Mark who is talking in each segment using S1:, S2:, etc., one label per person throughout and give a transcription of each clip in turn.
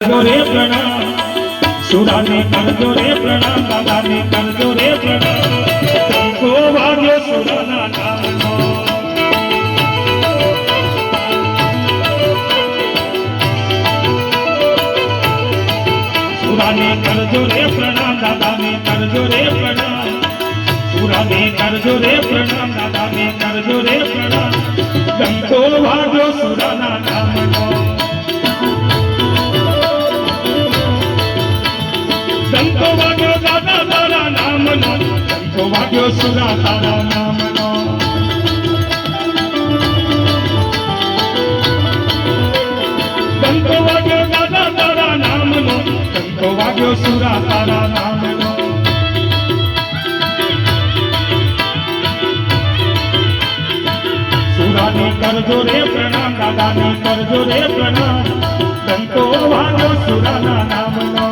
S1: रे प्रणाम सुरा ने करजो रे प्रणाम दादा ने करजो रे प्रणाम को वाग्यो सुराना नामनो सुरा ने करजो रे प्रणाम दादा ने करजो रे प्रणाम सुरा ने करजो रे प्रणाम दादा ने करजो रे प्रणाम को वाग्यो सुराना नामनो डंको वाग्यो दादा तारा नामनो डंको वाग्यो सुरा तारा नामनो डंको वाग्यो दादा तारा नामनो डंको वाग्यो सुरा तारा नामनो सुरा ने करजो रे प्रणाम दादा ने करजो रे प्रणाम डंको वाग्यो सुरा नामनो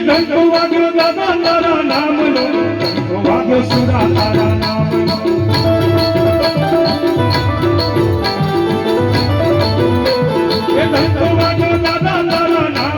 S1: डंको वाग्यो दादा तारा नामनो डंको वाग्यो सुरा तारा नामनो डंको